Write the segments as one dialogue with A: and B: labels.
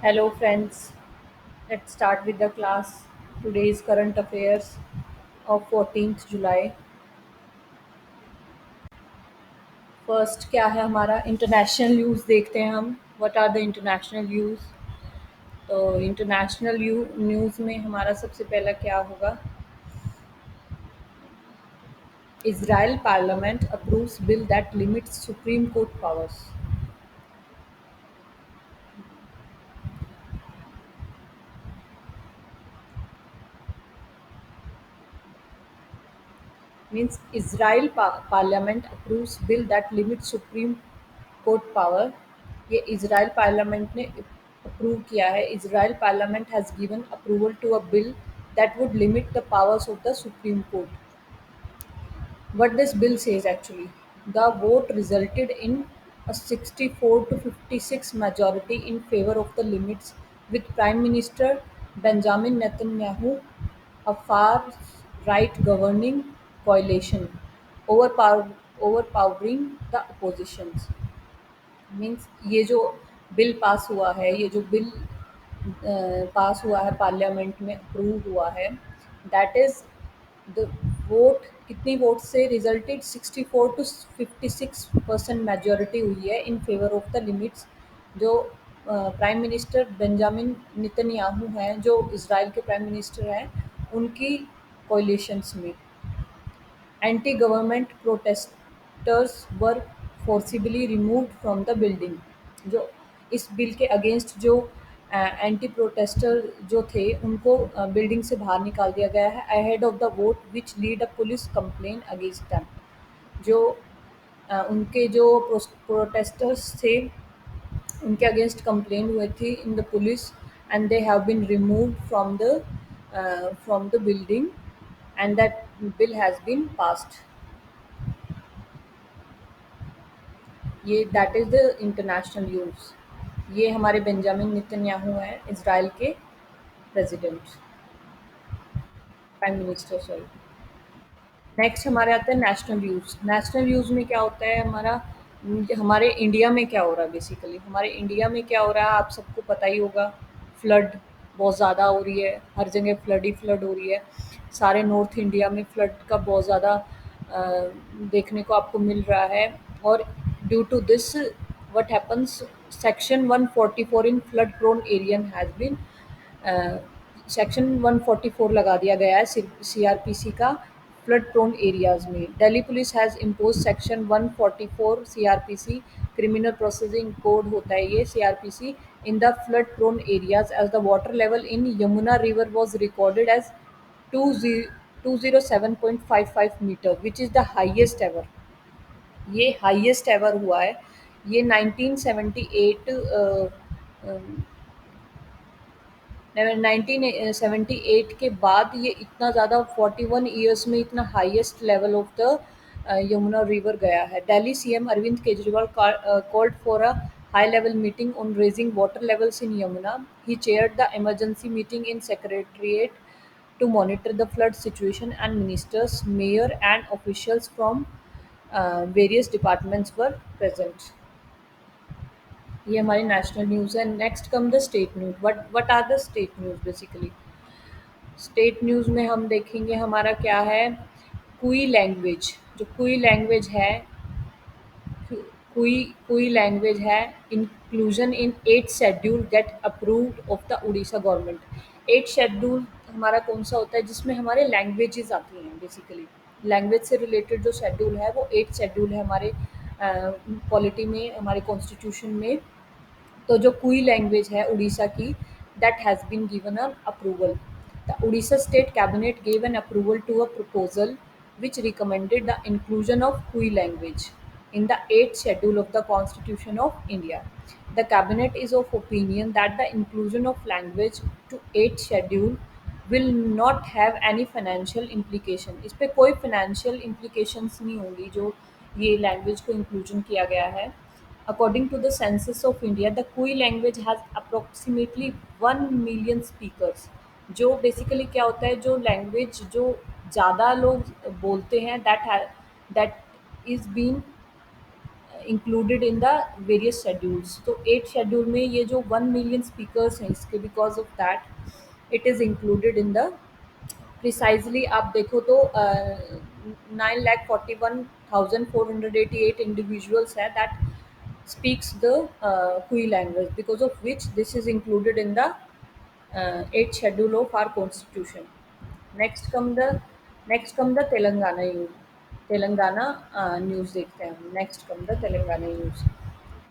A: Hello, friends. Let's start with the class. Today's current affairs of 14th July. First क्या है हमारा international news देखते हैं हम. What are the international news? तो इंटरनेशनल न्यूज़ में हमारा सबसे पहला क्या होगा? Israel parliament approves bill that limits supreme court powers. Means Israel parliament approves bill that limit supreme court power. ये इजराइल पार्लियामेंट ने अप्रूव किया है. Israel parliament has given approval to a bill that would limit the powers of the Supreme Court. What this bill says actually, the vote resulted in a 64 to 56 majority in favor of the limits, with Prime Minister Benjamin Netanyahu, a far right governing coalition, overpowering the oppositions. Means ये जो bill pass हुआ है, ये जो bill pass हुआ है parliament में approve हुआ है, दैट इज़ द वोट कितनी वोट से रिजल्टेड 64 टू 56% मेजॉरिटी हुई है in favour of the limits. जो प्राइम मिनिस्टर बेंजामिन नेतन्याहू हैं, जो इसराइल के प्राइम मिनिस्टर हैं, उनकी कोalitions में. Anti-government protesters were forcibly removed from the building. जो इस बिल के अगेंस्ट जो एंटी प्रोटेस्टर जो थे, उनको बिल्डिंग से बाहर निकाल दिया गया है ahead of the vote which lead a police complain against them. जो उनके जो प्रोटेस्टर्स थे, उनके अगेंस्ट कंप्लेन हुए थी in the police, and they have been removed from the building, and that bill has been passed. ये that is the international news. ये हमारे बेंजामिन नेतन्याहू हैं, इज़राइल के president, prime minister sorry. Next हमारे आते हैं नेशनल न्यूज़. नेशनल न्यूज़ में क्या होता है हमारा, हमारे इंडिया में क्या हो रहा है. बेसिकली हमारे इंडिया में क्या हो रहा है आप सबको पता ही होगा. फ्लड बहुत ज़्यादा हो रही है, हर जगह फ्लड ही फ्लड हो रही है. सारे नॉर्थ इंडिया में फ्लड का बहुत ज़्यादा देखने को आपको मिल रहा है. और due to this what happens, section 144 in flood prone area has been, section 144 लगा दिया गया है सीआरपीसी का फ्लड प्रोन एरियाज़ में. Delhi police has impose section 144 CrPC, criminal processing code होता है ये CrPC, in the flood prone areas as the water level in Yamuna river was recorded as 207.55 metre which is the highest ever. ये highest ever हुआ है. ये 1978 1978 के बाद ये इतना ज़्यादा 41 ईयर्स में इतना highest level of the Yamuna river गया है. Delhi CM Arvind Kejriwal called for a high level meeting on raising water levels in Yamuna. He chaired the emergency meeting in Secretariat to monitor the flood situation, and ministers, mayor and officials from various departments were present. ये हमारी national news है. Next come the state news. What are the state news basically. State news में हम देखेंगे हमारा क्या है. कुई लैंग्वेज, जो कुई लैंग्वेज है, कुई कुई लैंग्वेज है, inclusion in 8 schedule get approved of the Orissa government. 8 schedule हमारा कौन सा होता है जिसमें हमारे लैंग्वेजेस आती हैं. बेसिकली लैंग्वेज से रिलेटेड जो शेड्यूल है वो 8 शेड्यूल है हमारे पॉलिटी में, हमारे कॉन्स्टिट्यूशन में. तो जो कुई लैंग्वेज है उड़ीसा की, that has been given an approval. The Orissa state cabinet gave an approval to a proposal which recommended the inclusion of Kui language in the 8th schedule of the Constitution of India. The cabinet is of opinion that the inclusion of language to 8th schedule will not have any financial implication. इस पे कोई financial implications नहीं होंगी जो ये language को inclusion किया गया है. According to the census of India, the Kui language has approximately 1 million speakers. जो बेसिकली क्या होता है, जो लैंग्वेज जो ज़्यादा लोग बोलते हैं, that is been included in the various schedules. तो 8 शेड्यूल में ये जो 1 मिलियन स्पीकर्स हैं इसके, because of that it is included in the precisely. आप देखो तो 9,41,488 इंडिविजुअल्स है that speaks the Hui language, because of which this is included in the 8th schedule of our constitution. Next come the Telangana news. Telangana news देखते हैं हम। Next come the Telangana news.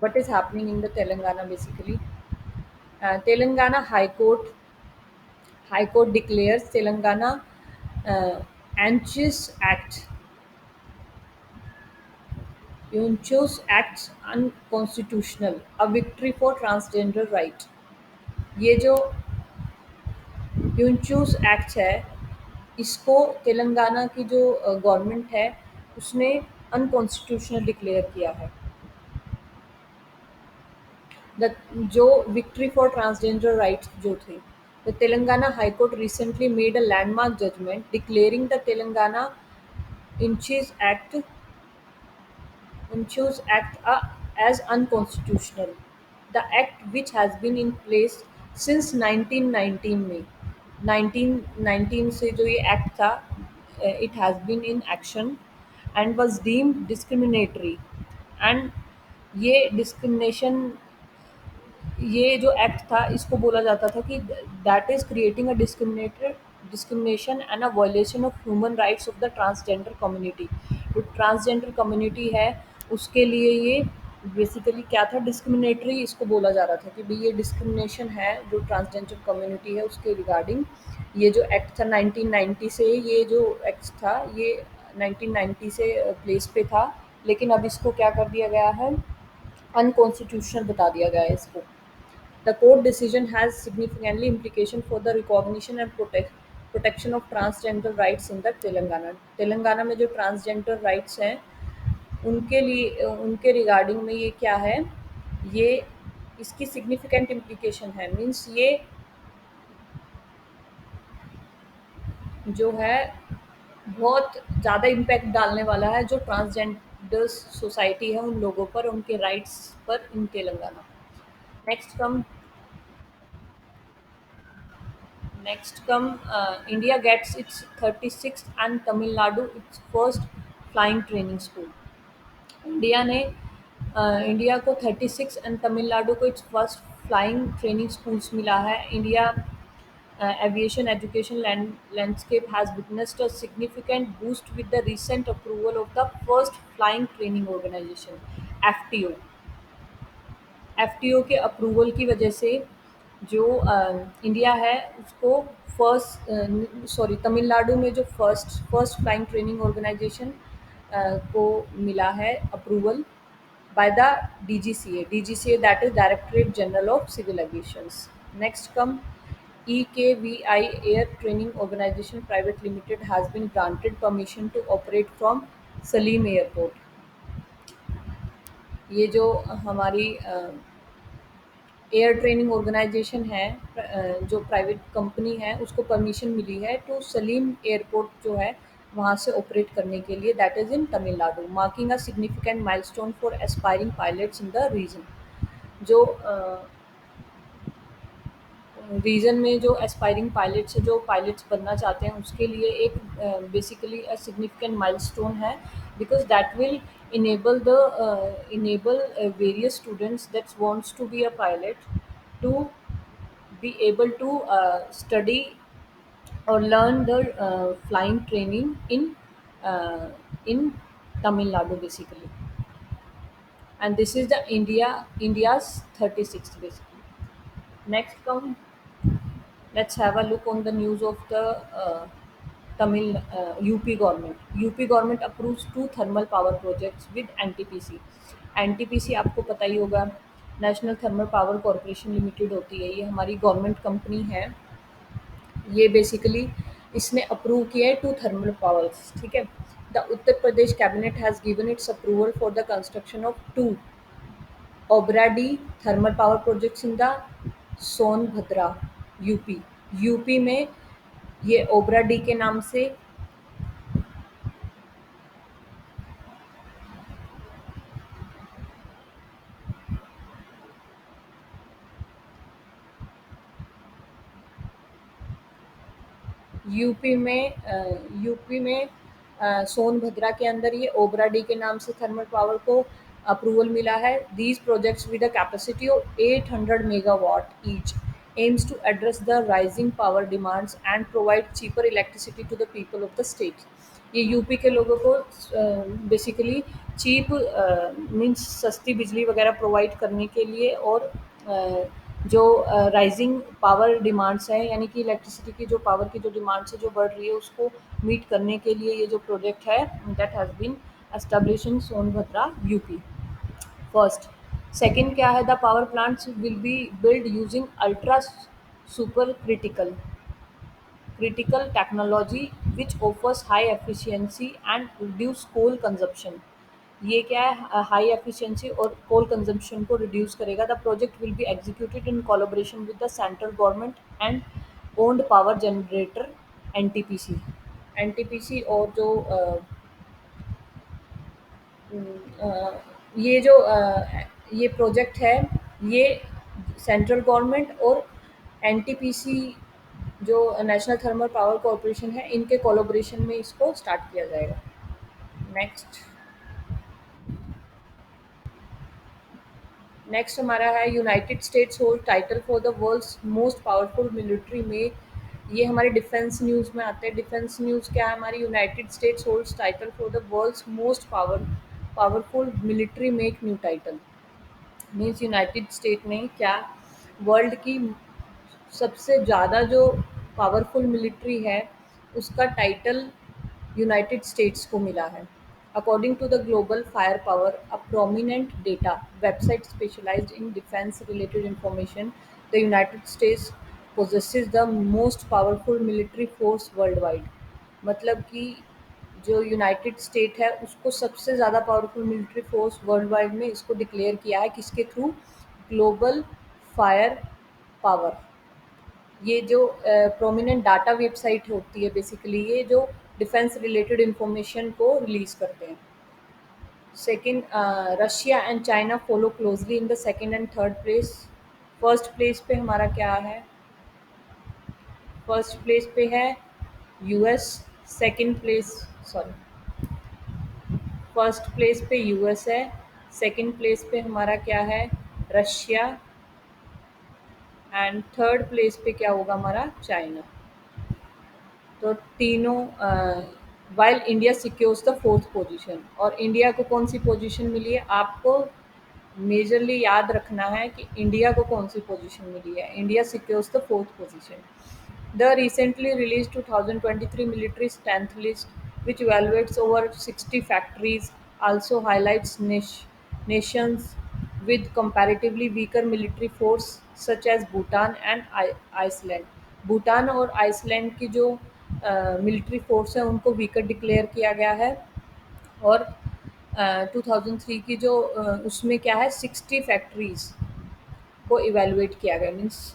A: What is happening in the Telangana basically? Telangana High Court declares Telangana ANCHIS Act UNCHOS Acts unconstitutional, a victory for transgender right। ये जो यूनचूस act है, इसको तेलंगाना की जो government है उसने अनकॉन्स्टिट्यूशनल डिक्लेयर किया है। द जो विक्ट्री फॉर ट्रांसजेंडर राइट्स जो थे, the Telangana high court recently made a landmark judgment declaring the Telangana inches act Unchos Act as unconstitutional. The act, which has been in place since 1919 में 1919 से जो ये act था, it has been in action and was deemed discriminatory। and ये discrimination, ये जो act था इसको बोला जाता था कि that is creating a discrimination and a violation of human rights of the transgender community. जो ट्रांसजेंडर कम्युनिटी है उसके लिए ये बेसिकली क्या था, डिस्क्रिमिनेटरी इसको बोला जा रहा था कि भाई ये डिस्क्रिमिनेशन है जो ट्रांसजेंडर कम्युनिटी है उसके रिगार्डिंग। ये जो एक्ट था 1990 से, ये जो एक्ट था ये 1990 से प्लेस पे था, लेकिन अब इसको क्या कर दिया गया है, अनकॉन्स्टिट्यूशनल बता दिया गया है इसको। The court decision has significantly implication for the recognition and protection of transgender rights in the Telangana. Telangana में जो ट्रांसजेंडर राइट्स हैं उनके लिए, उनके रिगार्डिंग में ये क्या है, ये इसकी सिग्निफिकेंट इम्प्लीकेशन है। मीन्स ये जो है बहुत ज़्यादा इम्पैक्ट डालने वाला है जो ट्रांसजेंडर सोसाइटी है उन लोगों पर, उनके राइट्स पर in Telangana. Next come India gets its 36th and Tamil Nadu its first flying training school। India ने इंडिया को 36 एंड तमिलनाडु को it's first flying training schools मिला है। India aviation education landscape has witnessed a significant boost with the recent approval of the first flying training organization FTO। FTO के approval की वजह से जो इंडिया है उसको तमिलनाडु में जो फर्स्ट फ्लाइंग ट्रेनिंग ऑर्गेनाइजेशन को मिला है approval by the DGCA that is directorate general of civil aviations. Next come EKVI air training organization private limited has been granted permission to operate from Salem airport. ये जो हमारी air training organisation है, जो private company है उसको permission मिली है to Salim airport जो है वहाँ से ऑपरेट करने के लिए, that is in Tamil Nadu, marking a significant milestone for aspiring pilots in the region. जो रीजन में जो एस्पायरिंग पायलट्स है, जो पायलट्स बनना चाहते हैं उसके लिए एक बेसिकली अ सिग्निफिकेंट माइलस्टोन है, because that will enable various students that wants to be a pilot to be able to study or learn the flying training uh, in Tamil Nadu basically, and this is the India's 36th basically। Next come Let's have a look on the news of the Tamil UP government। UP government approves 2 thermal power projects with NTPC। NTPC आपको पता ही होगा, national thermal power corporation limited होती है, ये हमारी government company है। ये बेसिकली इसने अप्रूव किया है 2 थर्मल पावर्स, ठीक है। The Uttar Pradesh cabinet has given its approval for the construction of 2 Obra D thermal power projects in the Sonbhadra UP में। ये ओबराडी के नाम से यूपी में यूपी में सोनभद्रा के अंदर ये ओबरा डी के नाम से थर्मल पावर को अप्रूवल मिला है। These projects with a capacity of 800 megawatt each aims to address the rising power demands and provide cheaper electricity to the people of the state। ये यूपी के लोगों को बेसिकली चीप मीन्स सस्ती बिजली वगैरह प्रोवाइड करने के लिए और जो राइजिंग पावर डिमांड्स हैं यानी कि इलेक्ट्रिसिटी की जो पावर की जो डिमांड्स है जो बढ़ रही है उसको मीट करने के लिए ये जो प्रोजेक्ट है that has been establish in Sonbhadra UP first. Second क्या है, the power plants will be build using ultra super critical technology which offers high efficiency and reduce coal consumption। ये क्या है, हाई एफिशिएंसी और कोल कंजम्पशन को reduce करेगा। The project will be executed in collaboration with the central government and owned power generator NTPC. NTPC और जो ये जो ये प्रोजेक्ट है ये सेंट्रल गवर्नमेंट और एनटीपीसी जो नेशनल थर्मल पावर कॉरपोरेशन है इनके कोलैबोरेशन में इसको स्टार्ट किया जाएगा। नेक्स्ट नेक्स्ट हमारा है United States hold title for the world's most powerful military में। ये हमारे डिफेंस न्यूज़ में आते हैं। डिफेंस न्यूज़ क्या है हमारी, United States holds title for the world's most powerful military make new title. Means United State ने क्या वर्ल्ड की सबसे ज़्यादा जो पावरफुल मिलिट्री है उसका टाइटल यूनाइटेड स्टेट्स को मिला है। According to the global fire power a prominent data website specialised in defence related information, the United States possesses the most powerful military force world wide. मतलब कि जो United State है उसको सबसे ज़्यादा powerful military force world wide में इसको declare किया है। किसके थ्रू? Global fire power. ये जो प्रोमिनेंट डाटा वेबसाइट होती है बेसिकली ये जो डिफेंस रिलेटेड इंफॉर्मेशन को रिलीज करते हैं। Second, Russia and China follow closely in the second and third place. First place पे हमारा क्या है? फर्स्ट प्लेस पे है US. Second place sorry first place पे यूएस है। सेकंड प्लेस पे हमारा क्या है? रशिया। एंड थर्ड प्लेस पे क्या होगा हमारा? चाइना। तो तीनों while India secures the fourth position. और इंडिया को कौन सी पोजीशन मिली है? आपको मेजरली याद रखना है कि इंडिया को कौन सी पोजीशन मिली है। India secures the fourth position. The recently released 2023 military strength list, which evaluates over 60 factories, also highlights nations with comparatively weaker military force such as Bhutan and Iceland। Bhutan और Iceland की जो military force है उनको weaker declare किया गया है। और 2003 की जो उसमें क्या है 60 फैक्ट्रीज को इवेलुएट किया गया। मीन्स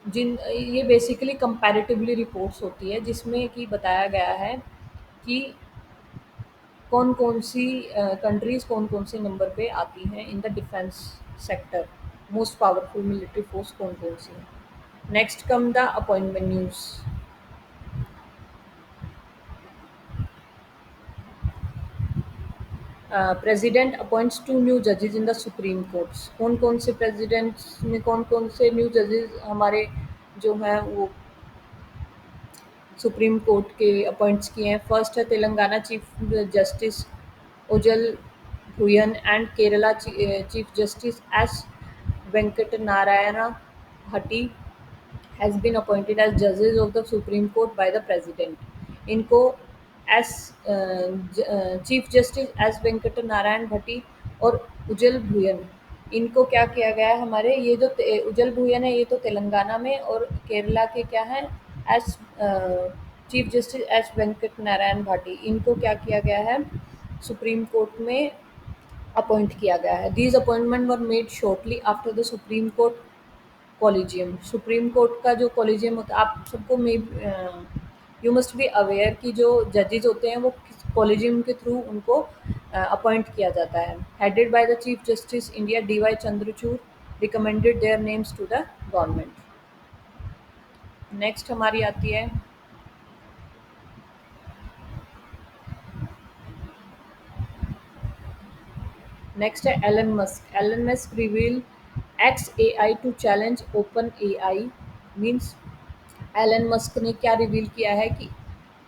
A: जिन ये बेसिकली कंपैरेटिवली रिपोर्ट्स होती है जिसमें कि बताया गया है कि कौन कौन सी कंट्रीज़ कौन कौन से नंबर पे आती हैं in the defence sector. Most powerful military force कौन कौन सी है। Next come the appointment news. President appoints 2 new जजेस इन द सुप्रीम कोर्ट्स। कौन कौन से प्रेसिडेंट्स में कौन कौन से न्यू जजेस हमारे जो हैं वो सुप्रीम कोर्ट के अपॉइंट्स किए हैं। फर्स्ट है Telangana chief justice Ujjal Bhuyan and Kerala chief justice S Venkat Narayan Bhatti has been appointed as जजेस of the supreme court by the president. इनको as chief justice S Venkat Narayan Bhatti और उजल भुयन इनको क्या किया गया है हमारे ये जो उजल भुयन है ये तो तेलंगाना में और केरला के क्या है S chief justice S Venkat Narayana Bhatti इनको क्या किया गया है सुप्रीम कोर्ट में अपॉइंट किया गया है। These appointment were made shortly after the supreme court collegium. Supreme court का जो कॉलेजियम होता है आप सबको may you must be aware कि जो जजेज होते हैं वो कॉलेजियम के थ्रू उनको अपॉइंट किया जाता है। Headed by the chief justice India D Y Chandrachud recommended their names to the government. Next हमारी आती है, नेक्स्ट है Elon Musk. Elon Musk reveal X A I to challenge open A I. Means Elon Musk ने क्या reveal किया है कि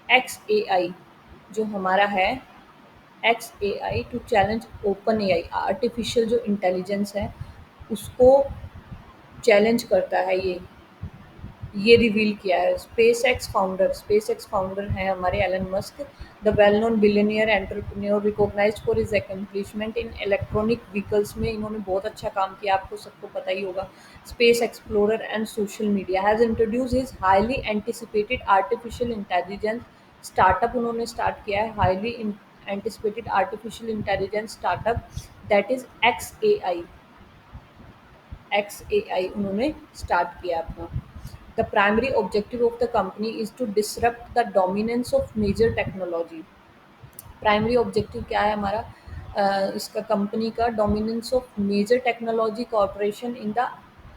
A: x A आई जो हमारा है, X A I to challenge open A I, artificial जो इंटेलिजेंस है उसको चैलेंज करता है ये रिवील किया है। स्पेस एक्स फाउंडर हैं हमारे Elon Musk, the well known billionaire entrepreneur recognised for his accomplishment in electronic vehicles में इन्होंने बहुत अच्छा काम किया, आपको सबको पता ही होगा। Space explorer and social media has introduce his highly anticipated artificial intelligence startup, उन्होंने स्टार्ट किया है highly anticipated artificial intelligence startup, that is X A I उन्होंने स्टार्ट किया अपना। The primary objective of the company is to disrupt the dominance of major technology. Primary objective क्या है हमारा, इसका कंपनी का, dominance of major technology corporation in the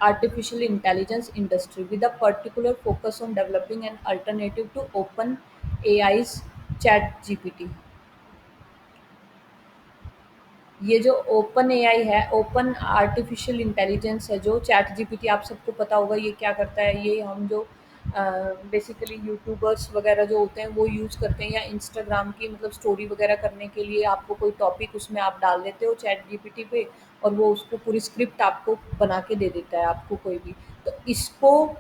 A: artificial intelligence industry with a particular focus on developing an alternative to open A I's chat GPT. ये जो open AI है, open artificial intelligence है, जो चैट जीपीटी आप सबको पता होगा ये क्या करता है, ये हम जो बेसिकली यूट्यूबर्स वगैरह जो होते हैं वो यूज़ करते हैं, या इंस्टाग्राम की मतलब स्टोरी वगैरह करने के लिए आपको कोई टॉपिक उसमें आप डाल देते हो चैट जीपीटी पे, और वो उसको पूरी स्क्रिप्ट आपको बना के दे देता है, आपको कोई भी। तो इसको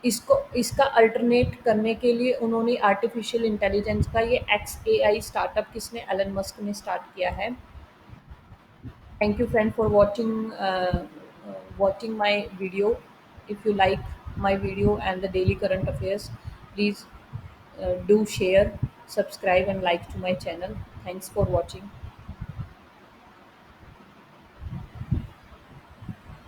A: इसको इसका अल्टरनेट करने के लिए उन्होंने आर्टिफिशियल इंटेलिजेंस का ये एक्स ए आई स्टार्टअप, किसने, एलन मस्क ने स्टार्ट किया है। Thank you, friend, for watching my video. If you like my video and the daily current affairs, please do share, subscribe, and like to my channel. Thanks for watching.